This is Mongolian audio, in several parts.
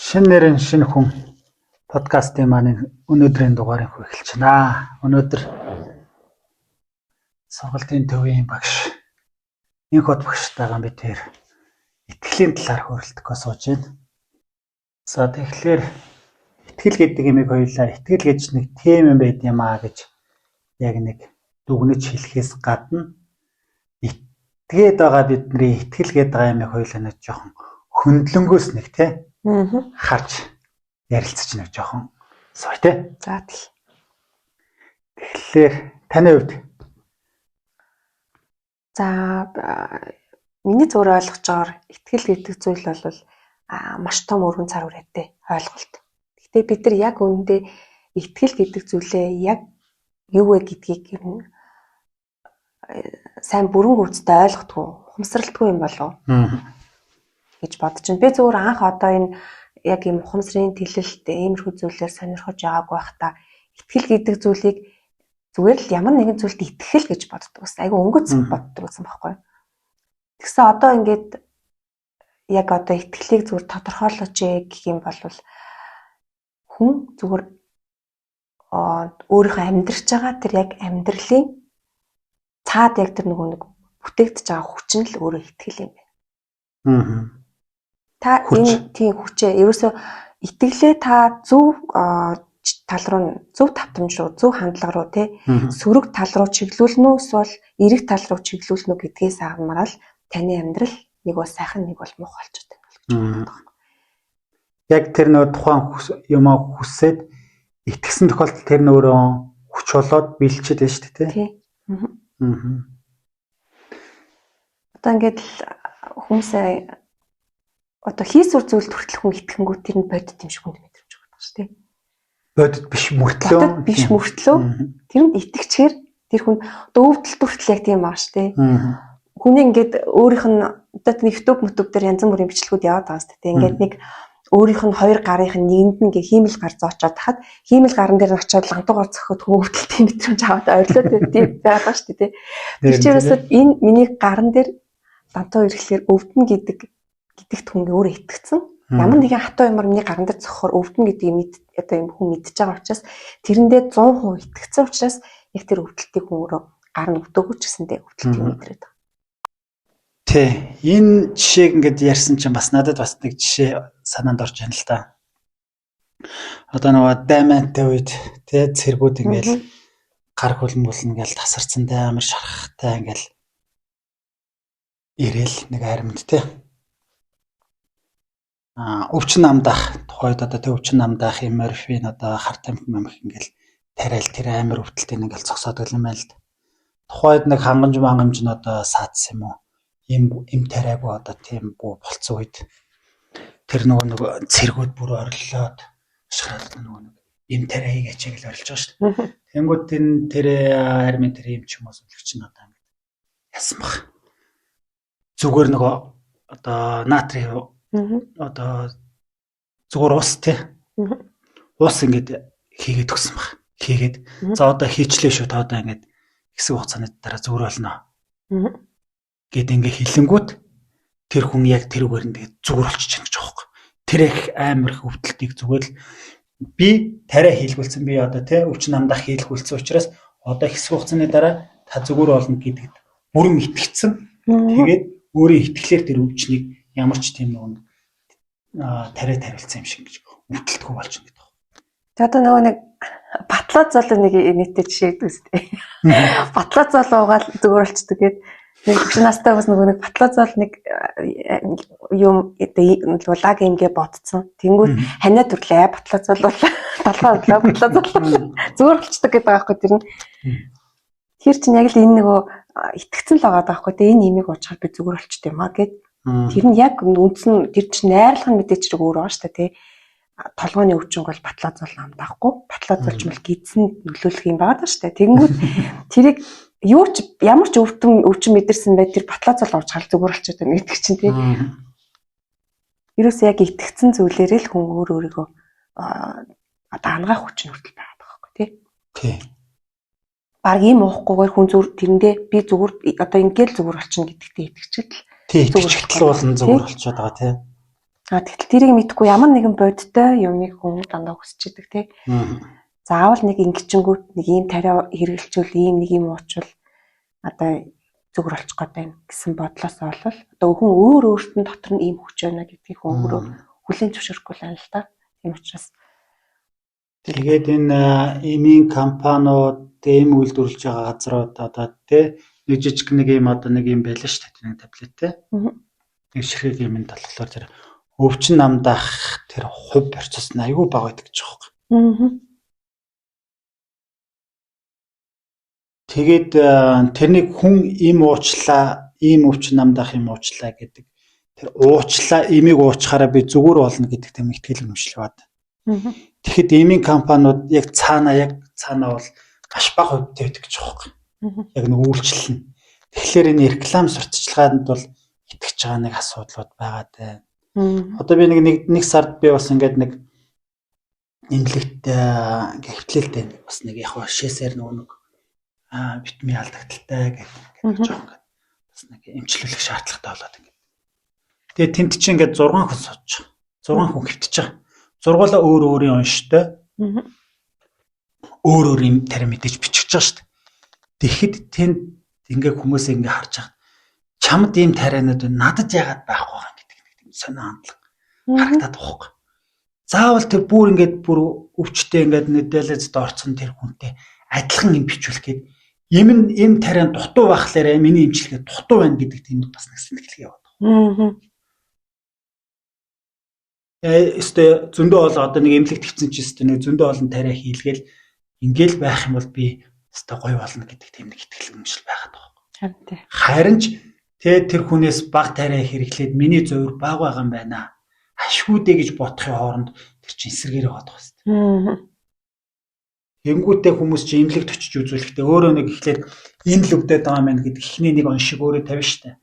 Шинээр шинэ хүн подкастын маань өнөөдрийн дугаарыг эхэлж байна. Өнөөдөр сонголтын төвийн багш энэ хот багштайгаа бид тэр итгэлийн талаар хөрөлдөхөө сууж байна. За тэгэхээр итгэл гэдэг юмыг хоёулаа итгэл гэж нэг тийм юм байд юм аа гэж яг нэг дүгнэж хэлэхээс гадна итгээд байгаа бидний итгэл гэдэг байгаа юмыг хоёулаа нэг жоохон хөндлөнгөөс нэг тий харж ярилцаж нэг жоохон сой тий. За тэгэхээр таны хувьд миний зөвөр ойлгож байгаагаар итгэл гэдэг зүйл бол маш том өргөн цар хүрээтэй ойлголт. Гэхдээ бид нар яг үүндээ итгэл гэдэг зүйлээ яг юу вэ гэдгийг сайн бүрэн гүйцэд ойлгохгүй, ухамсарлалтгүй юм болов гэж бодож байна. Би зөвөр анх одоо энэ яг юм ухамсарын тэлэлт иймэрхүү зүйлээр сонирхож байгааг байхдаа итгэл гэдэг зүйлийг зүгээр л ямар нэгэн зүйлд итгэл гэж боддог ус. Айгу өнгөц боддог гэсэн байхгүй. Тэгсэн одоо ингээд яг одоо итгэлийг зүгээр тодорхойлооч гэх юм бол хүн зүгээр өөрийнхөө амьдрж байгаа тэр яг амьдралын цаад яг тэр нэг бүтээгдэж байгаа хүчин л өөрөө итгэл юм байна. Та энэ тийм хүчээ ерөөсөө итгэлээ та зөв тал руу зөв тавтамж руу зөв хандлага руу тий сөрөг тал руу чиглүүлнэ үү эсвэл эрэг тал руу чиглүүлнэ үү гэдгээс хамаарал таны амьдрал нэг бол сайхан нэг бол муухай болчиход байна гэж боддог. Яг тэр нөө тухайн юмаа хүсээд итгэсэн тохиолдолд тэр нөөрөө хүч болоод бэлчээд байна шүү дээ тий. Одоо ингээд хүмүүсээ одоо хийсвэр зүйлд хүртэл хүн итгэнгүүт тэр нь бодит юм шиг хүнд мэдрэмж байгаа шүү дээ. Бодит биш мөртлөө. Бодит биш мөртлөө. Тэрэнд итгэчихээр тэр хүн одоо өвдөлт хүртэл яг тийм байгаа шүү дээ. Хүний ингээд өөрийнх нь одоо YouTube дээр янз бүрийн бичлэгүүд яваад байгаа шүү дээ. Ингээд нэг өөрийнх нь хоёр гарынх нь нэгэнд нь ингээ хиймэл гар зоочоод тахад хиймэл гарн дээр нь очиод лантуугаар зөхөд хүн өвдөлтийн мэдрэмж аваад ойрлоод тийм байгаа шүү дээ. Тэр чирээсээ энэ миний гарн дээр лантуу ирэхлээр өвдөн гэдэгт хүн өөрөө итгэцэн. Ямар нэгэн хатуу юмар миний гарн дээр зохихоор өвдөн гэдгийг одоо юм хүн мэдж байгаа учраас тэрэндээ 100% итгэцэн учраас яг тэр өвдөлтийг хүн өөрөө гарн өвдөөгүй ч гэсэндээ өвдөлтийг мэдрээд байгаа. Тэ энэ жишээг ингээд ярьсан чинь бас надад бас нэг жишээ санаанд орж байна л да. Одоо нөгөө даймантай үед тэ цэргүүд ингээл гар хөлмөлн ингээл тасарцантай амар шарахтай ингээл ирээл нэг харимт тэ. Өвчин намдах тухайд одоо тэ өвчин намдах юм морфин одоо хар тамхи мамх ингээл тариал тэр амар өвдөлтийн ингээл зогсоод гэл юм байл л да. Тухайд нэг хангамж нь одоо саадс юм уу? Им тариагүй одоо тийм болцсон үед тэр нөгөө цэргүүд бүр орлоод шахаад нөгөө им тариа хийгээч гэж орилж байгаа шүү дээ. Тэнгүүд тэр армийн тэр юм ч юм уу сүлгч нь одоо ингэ ясан баг. Зүгээр нөгөө одоо натрий одоо зүгээр ус тий. Ус ингэж хийгээд өгсөн баг. Хийгээд за одоо хийчлээ шүү та одоо ингэ хэсэг хугацааны дараа зүгээр болно. Гэт ингээ хилэнгүүт тэр хүн яг тэрүүгээр нь тэгээд зүгээр болчих чинь гэж байгаа юм. Тэр их амар их өвдөлтийг зүгээр л би тариа хийлгүүлсэн би одоо тий өвчин намдах хийлгүүлсэн учраас одоо хэсэг хугацааны дараа та зүгээр болно гэдэгт бүрэн итгэцэн. Тэгээд өөрийн итгэлээр тэр өвчнийг ямар ч тийм нэг тариа тариулсан юм шиг гэж өвдөлтгүй болчихно гэдэг байна. За одоо нөгөө нэг батлаа зол нэг нийтэд жишээ гэдэг үстэй. Батлаа зол уугаал зүгээр болчихдог гээд нэг хөшин настай бас нэг батлазол нэг юм лаг юмгээ бодцсон. Тэнгүүд ханаа төрлөө батлазол бол толгой өглөө батлазол зүгээр болчдөг гэдэг байгаа байхгүй тэр нь. Тэр чинь яг л энэ нөгөө итгэцэн л байгаа байхгүй тэ энэ имийг уучаар би зүгээр болчт юм аа гэд. Тэр нь яг үндсэн тэр чинь найрлах нь мэдээч чиг өөр байгаа шүү дээ тэ. Толгойн өвчин бол батлазол амдаахгүй. Батлазолч мэл гидсэн нөлөөлөх юм байгаа шүү дээ. Тэнгүүд тэрийг ямар ч өвчин мэдэрсэн бай тэр батлазол уучгаал зүгээр болчиход байна гэдэг чинь тий. Ерөөсөө яг итгэцэн зүйлээрээ л хүн өөрийгөө одоо ангаах хүчин хүртэл байгаа байхгүй тий. Тий. Баг ийм уухгүйгээр хүн зүр тэрэндээ би зүгээр одоо ингээл зүгээр болчихно гэдэгтээ итгэчихэд тий итгэжтэл болон зүгээр болчиход байгаа тий. Тэгтэл тэрийг мэдгүй ямар нэгэн бодтой юмыг хүн дандаа хүсэж идэг тий. Заавал нэг ингэчингүүт нэг ийм тариа хэрэгэлчүүл ийм нэг юм уучвал одоо зүгээр болчих гээд байна гэсэн бодлоос болол одоо хүн өөртөө дотор нь ийм хүч байна гэдгийг хүн өөрөө хүлээн зөвшөөрөхгүй л байна л да. Тийм учраас тэгээд энэ эмийн компаниуд эм үйлдвэрлэж байгаа газрууд одоо тий нэг жижиг нэг юм одоо нэг юм байлаа шүү дээ. Нэг таблет тий. Нэг ширхэг юмд болохоор тэр өвчин намдаах тэр хувь процесс нь аюул бага байдаг ч жоох. Тэгээд тэрнийг хүн им уучлаа, ийм өвчин намдаах юм уучлаа гэдэг. Тэр уучлаа, имийг уучхаараа би зүгээр болно гэдэг тийм ихтгэл өнөмшлөө бод. Тэгэхэд эмийн компаниуд яг цаанаа бол маш бага хувьтай байдаг ч жоох. Яг нэг үйлчлэл нь. Тэгэхээр энэ реклам сурталчилгаанд бол итгэж байгаа нэг асуудлууд байгаад байна. Одоо би нэг сард би бас ингээд нэг нэмлэгт хэвтлэлтэй бас нэг яг шээсээр нэг витамин алдагдaltaй гэдэг жоох ингээд бас нэг эмчлүүлэх шаардлагатай болоод ингээд. Тэгээ тент чинь ингээд 6 хүн сууж байгаа. 6 хүн хэвтэж байгаа. Зургуулаа өөрийн онштой. Өөр юм тарим мэдээж бичиж байгаа шүү дээ. Тэгэхэд тэнд ингээ хүмүүсээ ингээ харж байгаа. Чамд ийм тарианууд надад яагаад байхгүй байгаа гэдэг нэг тийм сонио хандлага харагдаад байгаа. Заавал тэр бүр ингээд бүр өвчтэй ингээд мэдээлэлд орцсон тэр хүнтэй адилхан юм бичүүлэх гээд им тариан дутуу байхлаарэ миний имчилгээ дутуу байна гэдэг тийм бас нэг сэтгэл яваад. Эсвэл зөндөө бол одоо нэг эмнэлэгт хэвцэн ч эсвэл нэг зөндөө олон тариа хийлгээл ингээл байх юм бол би өстой гоё болно гэдэг тийм нэг итгэл үнэмшил байгаад байгаа. Харин ч тэр хүнээс баг тариа хэрэглээд миний зовир баг байгаа юм байна. Ашгүй дээ гэж бодохын хооронд тэр чинь эсэргээр яваад байгаа хэвээр. Тэнгүүтээ хүмүүс чинь эмнэлэгт очиж үзүүлэхдээ өөрөө нэг ихлээр энэ л өвдөд байгаа мэн гэдэг ихний нэг оншиг өөрөө тавина штэ.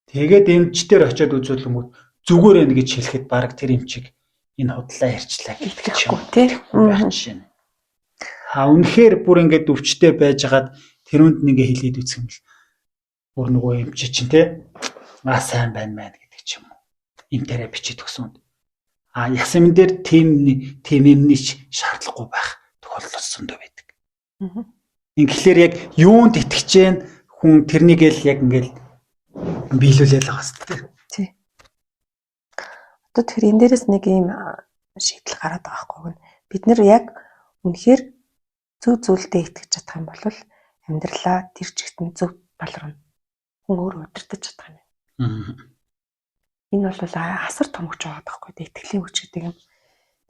Тэгээд эмчтэр очиод үзүүлэнгүүт зүгээр ээ гэж хэлэхэд баг тэр эмчиг энэ худлаа ярьчлаа итгэхгүй тий. Үнэхээр бүр ингээд өвчтэй байжгаад тэрүүнд нэгэ хэлээд үзэх юм бол бүр нөгөө эмч чинь тий сайн байна мэн гэдэг ч юм уу. Им тарай бичиж өгсөнд. Ясамин дээр тийм юмнийч шаардлагагүй байх тохиолдол зөндөө байдаг. Ингээхээр яг юунд итгэж хүн тэрнийг л яг ингээд биелүүлээл байгаа хэвээр. Тий. Одоо тэр энэ дээрээс нэг юм шийдэл гараад байгаа байхгүй. Бид нэр яг үнэхээр зөв зүйлдээ итгэж чадах юм бол амьдралаа тэр чигтэн зөв баларна. Хүн өөрөө удирдах чадах юм. Энэ бол асар том хүч байгаа байхгүй. Итгэлийн хүч гэдэг юм.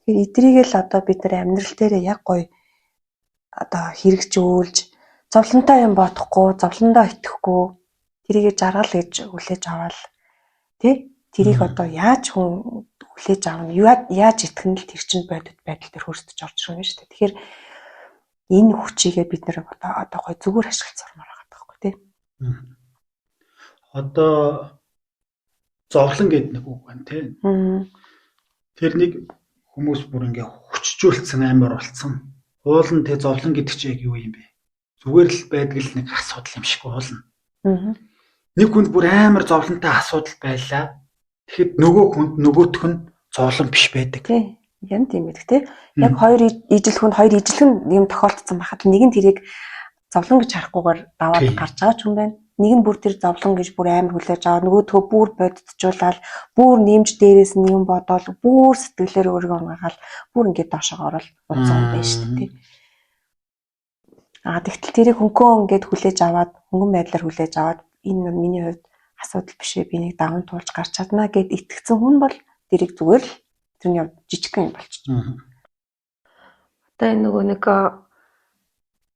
Тэгэхээр эдрийг л одоо бид нар амьдрал дээр яг гоё одоо хэрэгжүүлж зовлонтой юм бодохгүй, зовлондоо итгэхгүй тэрийг жаргал гэж хүлээж аваад тий тэрийг одоо яаж хүн хүлээж авна яаж итгэн л тэр чинь бодит байдал төр хөрсдөж орж ирнэ шүү дээ. Тэгэхээр энэ хүчийгээ бид нэр одоо гой зүгээр ашиглацмаар байгаа байхгүй тий. Одоо зовлон гэдэг нэг үг байна тий. Тэр нэг хүмүүс бүр ингээ хүчжүүлсэн амар болцсон. Уулын тэ зовлон гэдэг чинь яг юу юм бэ? Зүгээр л байдаг л нэг асуудал юм шиг уулна. Нэг хүнд бүр амар зовлонтой асуудал байлаа. Тэгэхэд нөгөө хүнд нөгөөх нь зовлон биш байдаг. Тий. Ян тийм байдаг тий. Яг хоёр ижилхэн юм тохиолдсон байхад нэг нь тэрийг зовлон гэж харахгүйгээр даваад гарч байгаа ч юм байна. Нэг нь бүр тэр зовлон гэж бүр амар хүлээж аваа. Нөгөөдхөө бүр бодитжуулаад, бүр нэмж дээрээс нь юм бодоол, бүр сэтгэлээр өөрийгөө унгагаал, бүр ингээд доошоо орол унцсан байна шүү дээ тий. Тэгтэл тэрийг хөнгөн ингээд хүлээж аваад, хөнгөн байдлаар хүлээж аваад энэ миний хувьд асуудал биш ээ. Би нэг даван туулж гарч чадна гэд итгэцэн хүн бол тэрийг зүгээр л тэрний жижигхэн юм болчих. Одоо энэ нөгөө нэг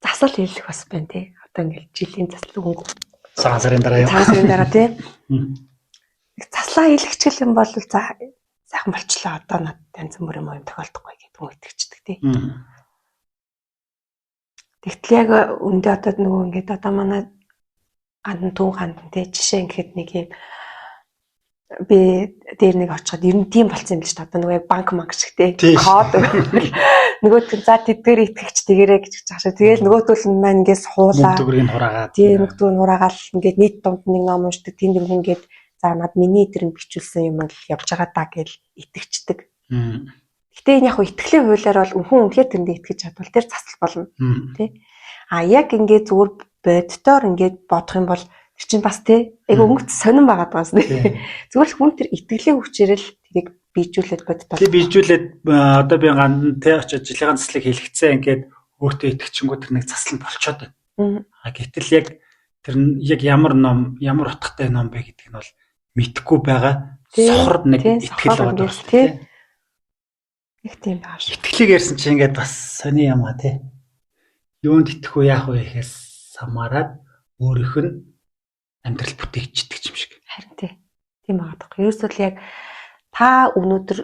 засал хийлэх бас байна тий. Одоо ингээд жилийн засал өнгө цагаан сарын дараа юм. Цагаан сарын дараа тий. Нэг заслаа хийлэгчл юм бол сайхан болчлоо. Одоо надад янз бүрийн юм тохиолдохгүй гэдэг хүн итгэждэг тий. Тэгтэл яг өндөө одоо нөгөө ингээд одоо манай гандан тий жишээ ингээд нэг юм би дээр нэг очиход ер нь тийм болсон юм л ч одоо нөгөө банк шиг тий код нөгөөт за тэдгээр итгэгч тэгэрэ гэж чаашаа тэгэл нөгөөтөл нь маань ингээс хуулаа төгрөгийг хураагаад тий нөгөөтгөр хураагаал ингээд нийт дунд нэг ном уншдаг тийм ингээд за над миний тэр бичүүлсэн юм л явж байгаа даа гэж итгэждэг. Гэтэ энэ яг итгэлийн хуулиар бол үнэхээр тэрэнд итгэж чадвал тэр засал болно тий. А яг ингээд зүгээр боддоор ингээд бодох юм бол тэр чинь бас тий өнгөц сонирн байгаад байгаас тий. Зүгээр л хүн тэр итгэлийн хүчээр л тэрийг bijүүлээд боддог. Тий bijүүлээд одоо би тий очиж жилийн заслыг хэлгэцээ ингээд өөртөө итгэчихэнгүү тэр нэг засал нь болчоод байна. А гэтэл яг тэр нь яг ямар утгатай ном бэ гэдг нь бол мэдэхгүй байгаа. Сохор нэг итгэл байгаа тий. Их тийм байна. Итгэлийг ярьсан чинь ингээд бас сони юм а тий. Юунд итгэх вэ яах вэ гэхээс хамаарат өөрийнх нь амьдрал бүтээгчдэг юм шиг. Харин тий. Тийм байгаа. Ерөөсөө яг та өнөөдөр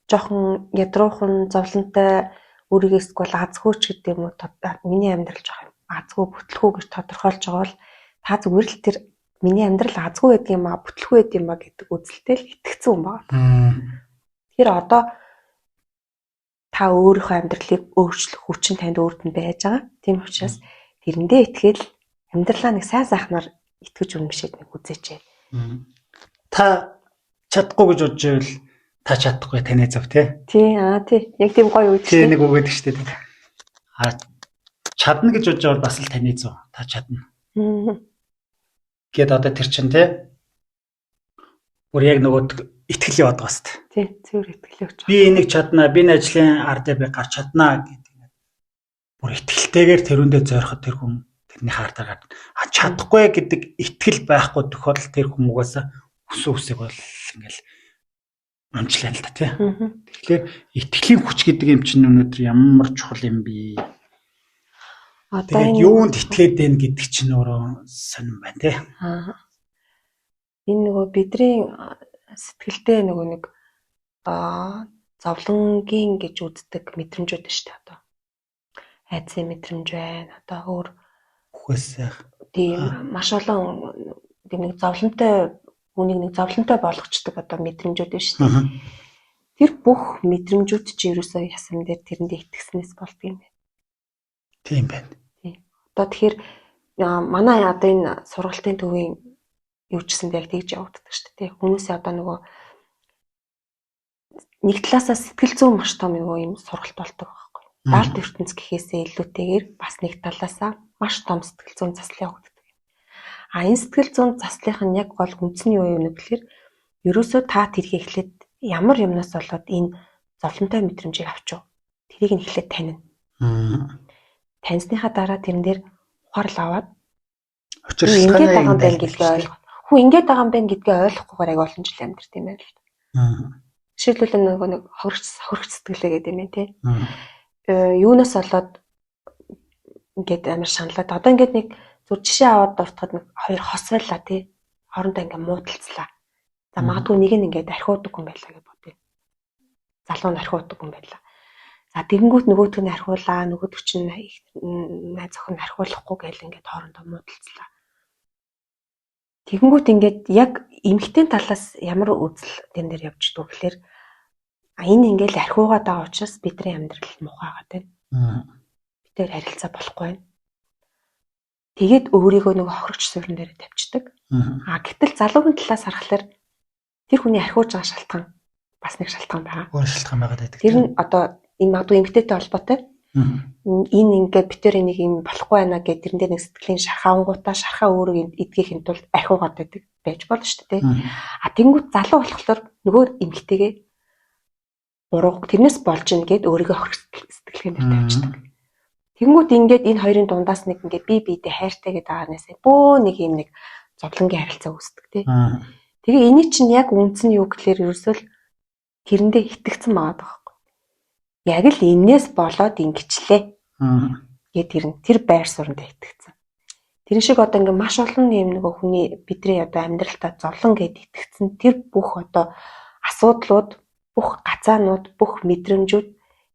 жоохон ядруухан зовлонтой өөрийгөө эсвэл азгүйч гэдэг юм уу миний амьдрал жоохон азгүй бүтлэхүү гэж тодорхойлж байгаа бол та зүгээр л тэр миний амьдрал азгүй байдаг юм а бүтлэхүү байдаг юм а гэдэг үзэлтэй л итгэцэн хүн байгаа. Тэгэхээр одоо та өөрийнхөө амьдралыг өөрчлөх хүчин танд өөрт нь байж байгаа. Тийм учраас тэрэндээ итгээл амьдралаа нэг сайн сайхнаар итгэж үнэмшээд нэг үзээч. Та чадахгүй гэж бодож байвал та чадахгүй таны зөв тий. Тий тий. Яг тийм гоё үг тий. Нэг үг гэдэг шүү дээ. Чадна гэж бодож байвал бас л таны зөв. Та чадна. Гэт одоо тэр чинь тий. Бүр яг нөгөө итгэлийн бод гоост. Тий, зөвөр итгэлийн өч. Би энийг чаднаа, би энэ ажлын ар дээр би гарч чаднаа гэдэг. Бүр итгэлтэйгээр тэрүүндээ зориход тэр хүн тэрний хаардар гарна. Чадахгүй гэдэг итгэл байхгүй тохиолдолд тэр хүн угаасаа үсэг бол ингээл амжлаа л та тий. Тэгэхээр итгэлийн хүч гэдэг юм чинь өнөөдөр ямар чухал юм бэ? Одоо энэ юунд итгээд байна гэдэг чинь өөрөө сонирн байна тий. Энэ нөгөө бидний сэтгэлдээ нөгөө нэг зовлонгийн гэж үздэг мэдрэмжүүд шүү дээ одоо. Айдсын мэдрэмж байна. Одоо өөр үхээс тийм маш олон нэг зовлонтой үнийг нэг зовлонтой болгочдөг одоо мэдрэмжүүд байна шүү дээ. Тэр бүх мэдрэмжүүд чи ерөөсөө ясам дээр тэрэндээ итгэснээс болдго юм байна. Тийм байна. Тийм. Одоо тэгэхээр манай одоо энэ сургалтын төвийн юу ч гэсэн яг тэгж явагддаг шүү дээ. Хүмүүсээ одоо нөгөө нэг талаасаа сэтгэл зүйн маш том юм сургалт болдог байхгүй. Даалт ертөнц гэхээсээ илүүтэйгээр бас нэг талаасаа маш том сэтгэл зүйн засал явагддаг. А энэ сэтгэл зүйн заслынх нь яг гол үндэс нь юу юм бэ гэхээр ерөөсөө та тэрийг эхлээд ямар юмнаас болоод энэ зовлонтой мэдрэмжийг авчив. Тэрийг нь эхлээд танина. Таньсныхаа дараа тэрэн дээр ухаарл аваад ингээд байгаа юм байна гэдгээ ойлгох. Хүн ингээд байгаа юм байна гэдгээ ойлгохгүйгээр аяг олон жил амьдэрт юм байна л да. Жишээлбэл нэг хөрч сэтгэлээ гэдэг юм байна тий. Юунаас болоод ингээд амар шаналаад одоо ингээд нэг зүр жишээ аваад дуртахад нэг хоёр хос байлаа тий. Хоорондоо ингээд муудалцлаа. За магадгүй нэг нь ингээд архиудаг юм байлаа гэж бодъё. Залуу нь архиудаг юм байлаа. За тэгэнгүүт нөгөөтг нь архиулаа, нөгөөтг чинь найз охин архиулахгүй гээл ингээд хоорондоо муудалцлаа. Тэгэнгүүт ингээд яг эмэгтэй талаас ямар үзэл тэн дээр явж идэх вэ гэхээр энэ ингээд архиугаад байгаа учраас бидний амьдрал муухай байгаа тийм. Бид тэр харилцаа болохгүй байна. Тэгээд өөрийгөө нэг хохирогч суурин дээр тавьчихдаг. Гэтэл залуугийн талаас харахаар тэр хүний архиуж байгаа шалтгаан бас нэг шалтгаан байгаа. Өөр шалтгаан байгаа гэдэг. Тэр нь одоо энэ магадгүй эмэгтэйтэй холбоотой. Энэ ингээд бид тэр энийг юм болохгүй байна гэдэг тэрэн дээр нэг сэтгэлийн шархаангуудаа шархаа өөрийг эдгэхийн тулд архиугаад байдаг байж болно шүү дээ. Тэнгүүт залуу болохоор нөгөө эмэгтэйгээ буруу тэрнээс болж ийн гэд өөрийгөө сэтгэлгээнд тавьчихдаг. Тэнгүүт ингээд энэ хоёрын дундаас нэг ингээд биедээ хайртай гэдэг аанаасаа бөө нэг юм нэг зовлонгийн харилцаа үүсдэг тий. Тэгээ эний чинь яг үндэс нь юу гэхээр ерөөсөө тэрэндээ итгэцэн байгаа байхгүй. Яг л энээс болоод ингэчлээ. Тэгээд тэр байр суурьнд итгэцэн. Тэр шиг одоо ингээд маш олон юм нөгөө хүний бидний одоо амьдралтаа зовлон гэд итгэцэн тэр бүх одоо асуудлууд, бүх гацаанууд, бүх мэдрэмжүүд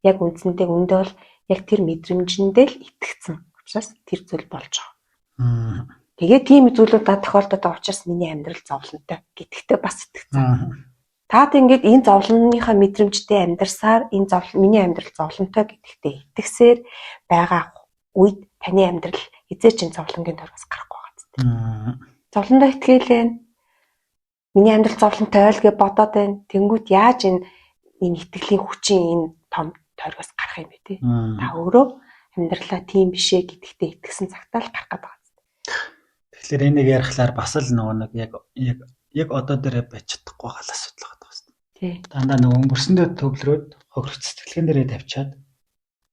яг үндсэндээ өндөө бол яг тэр мэдрэмжэндээ л итгэцэн. Учраас тэр зүйл болж байгаа. Тэгээд тийм зүйлүүд тохиолдоод байгаа учраас миний амьдрал зовлонтой гэдэгтээ бас итгэцэн. Таад ингээд энэ зовлонныхаа мэдрэмжтэй амьдарсаар энэ миний амьдрал зовлонтой гэдэгтээ итгэсээр байгаа үед таны амьдрал эзээ чинь зовлонгийн дөрвөөс гарахгүй байгаа зү. Зовлондоо итгэлээ миний амьдрал зовлонтой ойл гэж бодоод байна. Тэнгүүд яаж энэ итгэлийн хүчин энэ том тойргоос гарах юм бэ те? Та өөрөө амьдралаа тийм бишээ гэдэгтээ итгэсэн цагтаа л гарах гэдэг байна. Тэгэхээр энийг ярихлаар бас л нөгөө нэг яг одоо дээрээ байж чадахгүй гал асуудал байгаа юм. Тий. Дандаа нөгөө өнгөрсөндөө төвлөрөөд хохирч сэтгэлгэн дээрээ тавьчаад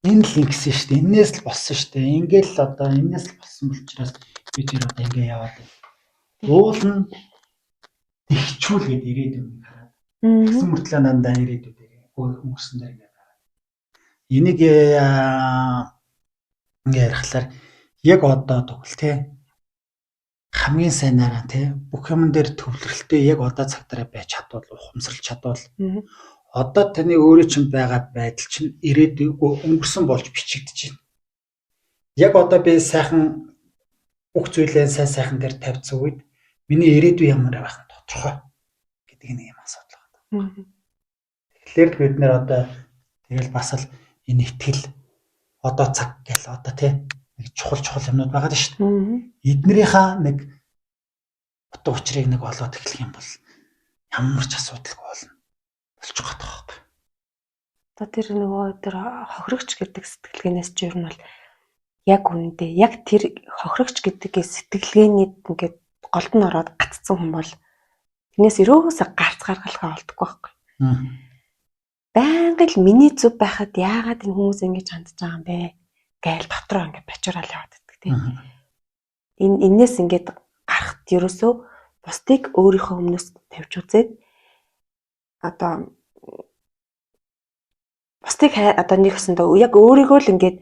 энэ л ингэсэн шүү дээ. Энээс л болсон шүү дээ. Ингээл одоо энээс л болсон учраас би тэр одоо ингээ яваад байна. Уулна ихчүүл гэд ирээдүйн хараад. Гэсэн мөртлөө дандаа ирээдүйдээ өнгөрсөндөө ингээ хараад. Энийг ингээ ярихлаар яг одоо тэгвэл те хамгийн сайнараа те бүх юм дээр төвлөрөлтөө яг одоо цаг дараа байж чадвал ухамсарлаж чадвал одоо таны өөрөө чинь байгаа байдал чинь ирээдүйгөө өнгөрсөн болж бичигдэж байна. Яг одоо би сайхан бүх зүйлээ сайхан дээр тавьсан үед миний ирээдүй ямар байх нь тодорхой гэдэг нэг юм асуудал байна. Тэгэхээр бид нэр одоо тэгэл бас л энэ итгэл одоо цаг гэл одоо те нэг чухал юмнууд байгаа шүү дээ. Эднэрийнхаа нэг утга учирыг нэг олоод эхлэх юм бол ямар ч асуудалгүй болно. Болчих гээд байгаа байхгүй. Одоо тэр нөгөө тэр хохирогч гэдэг сэтгэлгээнээс ч ер нь бол яг үнэндээ яг тэр хохирогч гэдэг сэтгэлгээний ингээд голд нь ороод гацсан хүн бол тэрнээс өрөөсө гарц гаргалгаа олдохгүй байхгүй. Байнга л миний зүв байхад яагаад энэ хүмүүс ингэж хандж байгаа юм бэ гээл дотроо ингээд бачуурал яваад байдаг тийм. Энээс ингээд гарахт ерөөсөө бусдыг өөрийнхөө өмнөөс тавьж үзээд одоо бусдыг одоо нэг өсөндөө яг өөрийгөө л ингээд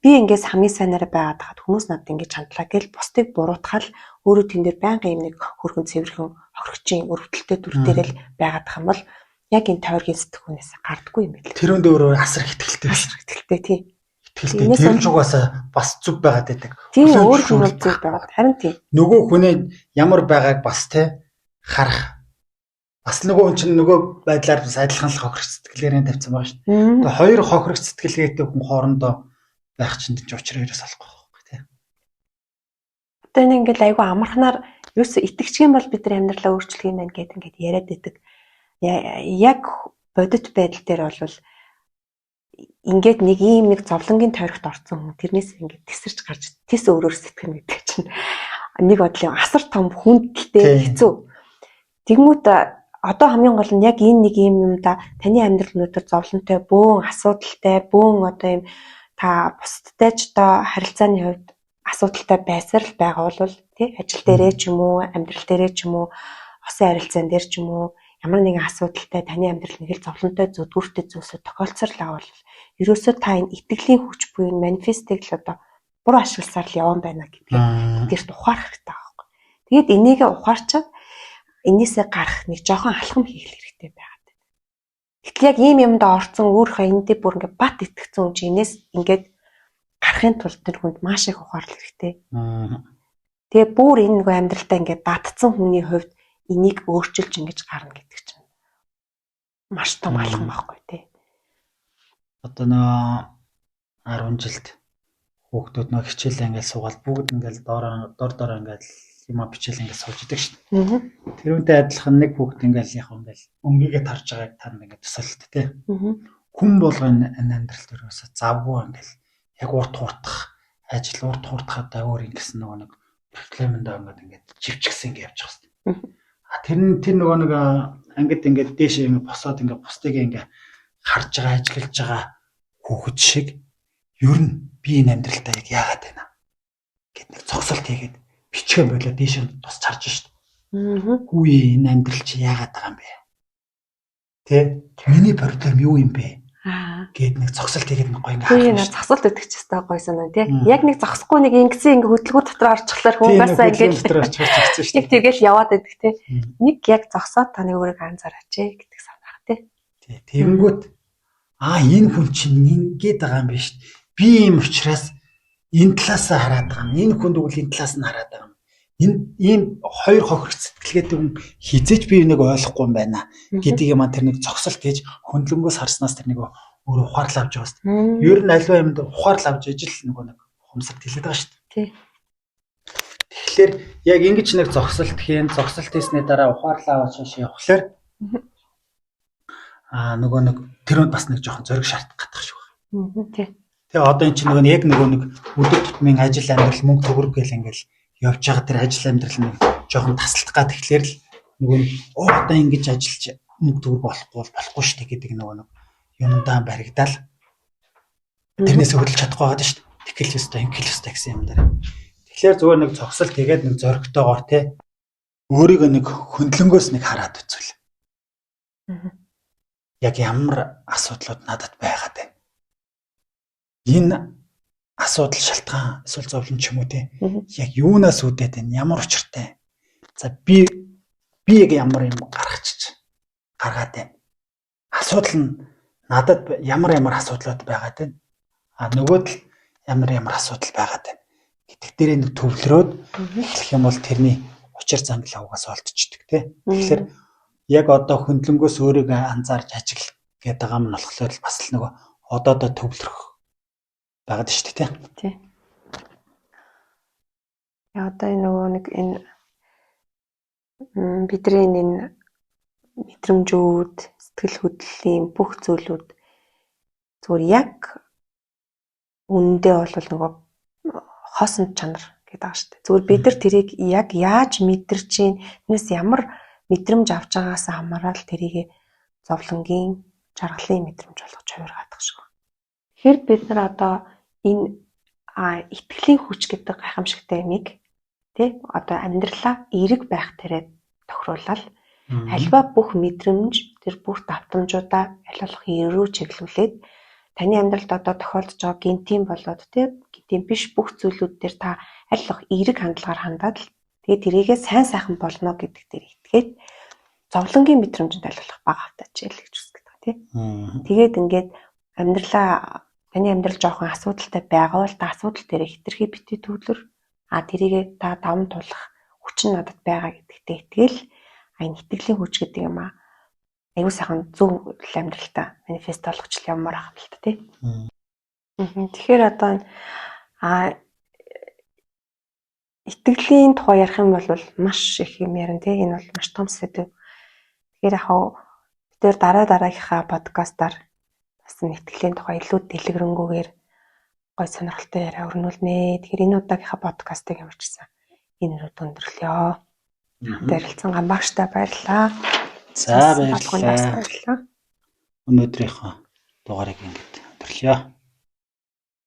би ингээс хамгийн сайнараа байгаад хаад хүмүүс надад ингэж хандлаа гэл бусдыг буруутгал өөрөө тэн дээр байнга юм нэг хөргөн цэвэрхэн хохирогчийн өрөвдөлтөй дүр дээрэл байгаад хам бол яг энэ тойргийн сэтгүүнээс гардаггүй юм билээ. Тэр өндөө өөрөө асар ихтгэлтэй биш. Ихтгэлтэй тий. Ихтгэлтэй тэр ч угаасаа бас зүв байгаад байдаг. Тийм өөр хүн бол зүв байгаад харин тий. Нөгөө хүний ямар байгааг бас те харах. Бас нөгөө чинь нөгөө байдлаар адилхан л хохирогч сэтгэлгээрээ тавьсан байгаа шүү дээ. Тэгээ хоёр хохирогч сэтгэлгээтэй хүн хоорондоо байх чинь ч учраа ерөөс олохгүй байхгүй тий. Одоо энэ ингээл айгүй амархнаар ерөөсө итгэжгийн бол бид нар амьдралаа өөрчлөх юм байна гэдэг ингээд яриад байдаг. Яг бодит байдал дээр бол ингээд нэг ийм нэг зовлонгийн тойрогт орсон хүн тэрнээс ингээд тесэрч гарч тис өөрөөр сэтгэнэ гэдэг чинь нэг бодлын асар том хүндэлтэй хэцүү. Тэгмүүд одоо хамгийн гол нь яг энэ нэг ийм юм да таны амьдрал өнөөдөр зовлонтой бөөн асуудалтай бөөн одоо ийм та бусдтай ч одоо харилцааны хувьд асуудалтай байсаар л байгаа бол тий ажил дээрээ ч юм уу амьдрал дээрээ ч юм уу осын харилцаан дээр ч юм уу ямар нэгэн асуудалтай таны амьдрал нэг л зовлонтой зүдгүүртэй зүйлсөд тохиолдсоор л авал ерөөсөө та энэ итгэлийн хүч буюу манифестыг л одоо буруу ашигласаар л явсан байна гэдгийг тэрт ухаарах хэрэгтэй байхгүй. Тэгээд энийг ухаарчаад энээсээ гарах нэг жоохон алхам хийх хэрэгтэй байгаад байна. Гэтэл яг ийм юмд орцсон өөрийнхөө эндээ бүр ингээд бат итгэцэн хүн чинээс ингээд гарахын тулд тэр хүнд маш их ухаарлах хэрэгтэй. Тэгээ бүр энэ нэг амьдралдаа ингээд баттсан хүний хувьд энийг өөрчилж ингэж гарна гэдэг чинь маш том алхам байхгүй тий. Одоо нөө 10 жилд хүүхдүүд нөө хичээлээ ингээд суугаад бүгд ингээд дор ингээд юм бичээл ингээд сууж идэг шин. Тэрүүнтэй адилхан нэг хүүхд ингээд яг ингээд өнгөгээ тарж байгааг танд ингээд тусалт тий. Хүн болгоны амьдрал төрөөсө завгүй ингээд яг урт хурдах ажил урт хурдахад өөр ингэсэн нөгөө нэг проблемэнд ингээд живчгсэн ингээд явж байгаа юм. Тэр нөгөө нэг ангид ингээд дээшээ ингээд босоод ингээд бусдыг ингээд харж байгаа ажиллаж байгаа хүүхэд шиг ер нь би энэ амьдралтаа яг яагаад байна гэд нэг цогцолт хийгээд бичгэн болоо дээшээ тусч харж шít. Хүү энэ амьдрал чи яагаад байгаа юм бэ? Тэ миний проблем юу юм бэ? Гэд нэг цогцолт хийгээд нэг гоё ингээд хүү нэг цогцолт өгдөг ч гэсэн гоё санаа тий. Яг нэг зогсохгүй нэг ингэсэн ингээ хөдөлгөөн дотор орчихлоор хүүгасаа ингээд дотор орчихсон шүү дээ. Нэг тэгэл яваад байдаг тий. Нэг яг зогсоод таны өөрийгөө анзаараач гэдэг санаах тий. Тэгэнгүүт энэ хүн чинь ингээд байгаа юм биш. Би ийм учраас энэ талаасаа хараад байгаа юм. Энэ хүн тэгвэл энэ талаас нь хараад байгаа юм. Ийм хоёр хохирогч сэтгэлгээтэй хүн хизээч би нэг ойлгохгүй юм байна гэдгийг маань тэр нэг цогцолт хийж хөндлөнгөөс харснаас тэр нэг өөр ухаарлаа авч байгаа шүү дээ. Ер нь альва юмд ухаарлаа авч ижил нөгөө нэг ухамсар тэлээд байгаа шүү дээ. Тэгэхээр яг ингэж нэг зогсолт хийсний дараа ухаарлаа аваад шаш явахлаар нөгөө нэг тэр бас нэг жоохон зориг шаардах гадах шүү. Тий. Тэгээ одоо эн чинь нөгөө яг нөгөө нэг өдөр тутмын ажил амьдрал мөнгө төгрөг гэл ингээл явж байгаа тэр ажил амьдрал нэг жоохон тасалдах гад тэгэхээр л нөгөө одоо ингэж ажиллаж мөнгө төгрөг болохгүй шүү дээ гэдэг нөгөө нэг юмдаа баригдаал тэрнээс хөдөлж чадахгүй байгаа шүү дээ. Тэгэл ёстой гэсэн юм дээр. Тэгэхээр зүгээр нэг зогсолт тэгээд нэг зоригтойгоор те өөрийгөө нэг хөндлөнгөөс нэг хараад үзвэл. Яг ямар асуудлууд надад байгаад байна. Энэ асуудал шалтгаан эсвэл зовлон ч юм уу те яг юунаас үүдээд байна, ямар учиртай. За би яг ямар юм гаргаад байна. Асуудал нь надад ямар асуудлууд байгаад байна. Нөгөөд л ямар асуудал байгаад байна. Гэтэх дээрээ нэг төвлөрөөд хэлэх юм бол тэрний учир занглаа угаас олдчихдаг те. Тэгэхээр яг одоо хөндлөнгөөс өөрийгөө анзаарч ажиглах гэдэг юм нь болохоор бас л нөгөө одоодоо төвлөрөх байгаад шүү дээ тий. Одоо нөгөө нэг энэ бидний энэ мэдрэмжүүд, сэтгэл хөдлөлийн бүх зүйлүүд зүгээр яг үнэндээ бол нөгөө хоосон чанар гэдэг байгаа шүү дээ. Зүгээр бид нар тэрийг яг яаж мэдэрч чинь тэрнээс ямар мэдрэмж авч байгаагаас хамаарал тэрийг зовлонгийн жаргалын мэдрэмж болгож хувиргадаг шүү. Тэгэхээр бид нар одоо энэ итгэлийн хүч гэдэг гайхамшигтай юмыг тий одоо амьдралаа эерэг байх тэрээр тохируулаад альва бүх мэдрэмж тэр бүх давтамжуудаа аль болох эрүү чиглүүлээд таны амьдралд одоо тохиолдож байгаа гинтийн болоод тий гинтийн биш бүх зүйлүүд дээр та аль болох эерэг хандлагаар хандаад л тэгээд тэрийгээ сайн сайхан болно гэдэг дээр итгээд зовлонгийн мэдрэмжинд аль болох бага хавтаач ял гэж үздэг тий. Тэгээд ингээд таны амьдрал жоохон асуудалтай байгаа бол та асуудал дээр хэтэрхий битгий төвлөр тэрийгээ та даван тулах хүч нь надад байгаа гэдэгтээ итгэл энэ итгэлийн хүч гэдэг юм аюу сайхан зөв амьдралтаа манифест болгоч явмаар ахт л та тий. Тэгэхээр одоо итгэлийн тухай ярих юм бол маш их юм ярина тий. Энэ бол маш том сэдв. Тэгэхээр бид дараагийнхаа подкастаар бас итгэлийн тухай илүү дэлгэрэнгүйгээр гой сонирхолтой яриа өрнүүлнэ. Тэгэхээр энэ удаагийнхаа подкастыг ямарчсан энэ өрөөд өндөрлөё. Ярилцсан багштай баярлалаа. За баярлалаа. Өнөөдрийнхөө дугаарыг ингэж өндөрлөё.